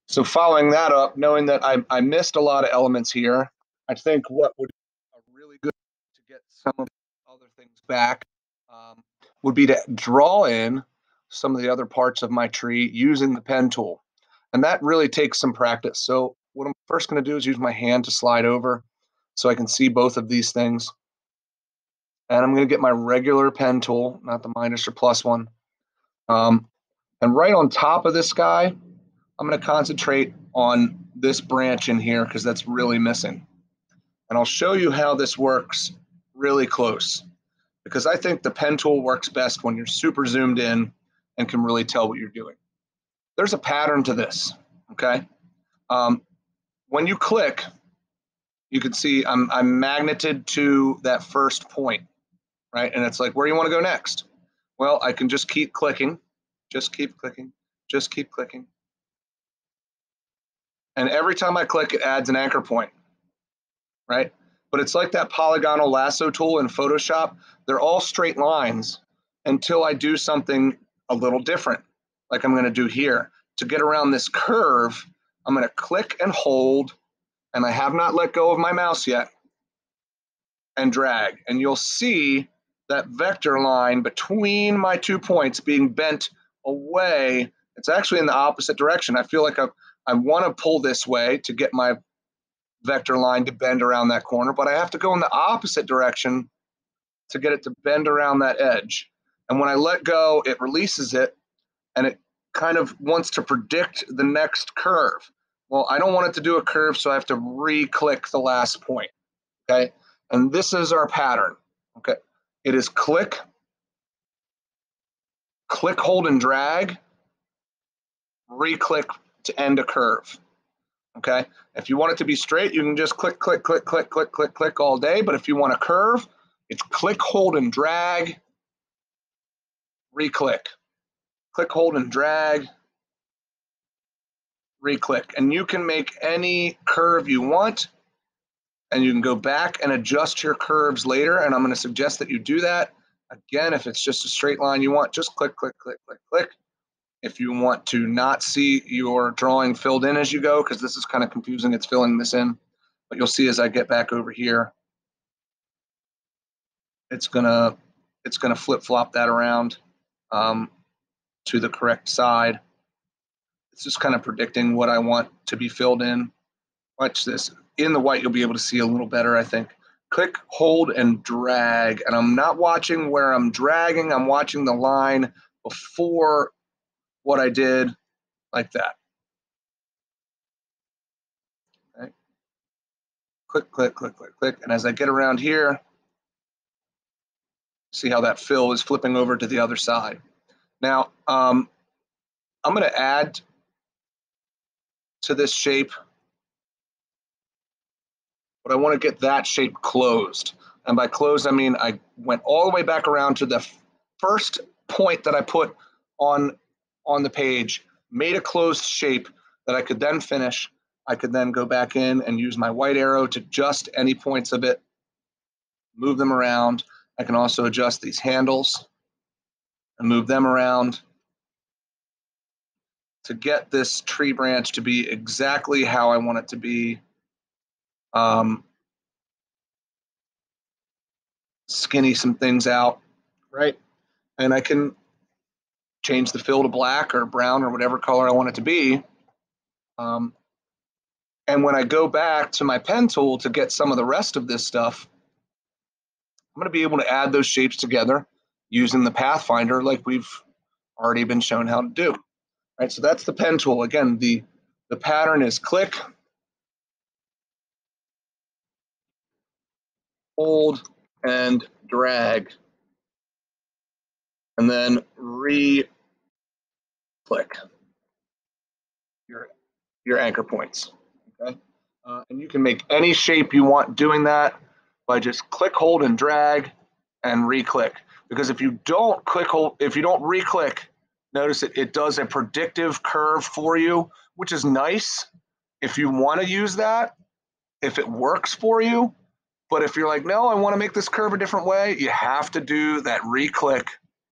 So following that up, knowing that I missed a lot of elements here, I think what would be a really good to get some of the other things back would be to draw in some of the other parts of my tree using the pen tool. And that really takes some practice. So what I'm first going to do is use my hand to slide over so I can see both of these things. And I'm going to get my regular pen tool, not the minus or plus one. And right on top of this guy, I'm going to concentrate on this branch in here because that's really missing. And I'll show you how this works really close, because I think the pen tool works best when you're super zoomed in and can really tell what you're doing. There's a pattern to this, okay? When you click, you can see I'm magneted to that first point, right? And it's like, where do you want to go next? Well, I can just keep clicking, just keep clicking, just keep clicking. And every time I click, it adds an anchor point, right? But it's like that polygonal lasso tool in Photoshop. They're all straight lines until I do something a little different, like I'm going to do here. To get around this curve, I'm going to click and hold, and I have not let go of my mouse yet, and drag. And you'll see that vector line between my 2 points being bent away. It's actually in the opposite direction. I feel like I want to pull this way to get my vector line to bend around that corner, but I have to go in the opposite direction to get it to bend around that edge. And when I let go, it releases it, and it kind of wants to predict the next curve. Well, I don't want it to do a curve, so I have to re-click the last point, okay? And this is our pattern, okay? It is click, click, hold, and drag, re-click to end a curve. Okay, if you want it to be straight, you can just click, click, click, click, click, click, click all day. But if you want a curve, it's click, hold, and drag, re-click. Click, hold, and drag, re-click. And you can make any curve you want, and you can go back and adjust your curves later. And I'm going to suggest that you do that. Again, if it's just a straight line you want, just click, click, click, click, click. If you want to not see your drawing filled in as you go, because this is kind of confusing, it's filling this in. But you'll see as I get back over here, it's gonna flip-flop that around to the correct side. It's just kind of predicting what I want to be filled in. Watch this. In the white, you'll be able to see a little better, I think. Click, hold, and drag. And I'm not watching where I'm dragging. I'm watching the line before what I did, like that. Okay. Click, click, click, click, click. And as I get around here, see how that fill is flipping over to the other side. Now, I'm going to add to this shape, but I want to get that shape closed. And by closed, I mean I went all the way back around to the first point that I put on the page, made a closed shape that I could then finish. I could then go back in and use my white arrow to adjust any points of it, move them around. I can also adjust these handles and move them around to get this tree branch to be exactly how I want it to be. Skinny some things out, right? And I can change the fill to black or brown or whatever color I want it to be. And when I go back to my pen tool to get some of the rest of this stuff, I'm going to be able to add those shapes together using the Pathfinder like we've already been shown how to do. Right, so that's the pen tool. Again, the pattern is click, hold, and drag, and then re-click your anchor points. Okay, and you can make any shape you want doing that by just click, hold, and drag, and re-click. Because if you don't click, hold, if you don't re-click, notice it does a predictive curve for you, which is nice if you want to use that, if it works for you. But if you're like, no, I want to make this curve a different way, you have to do that re-click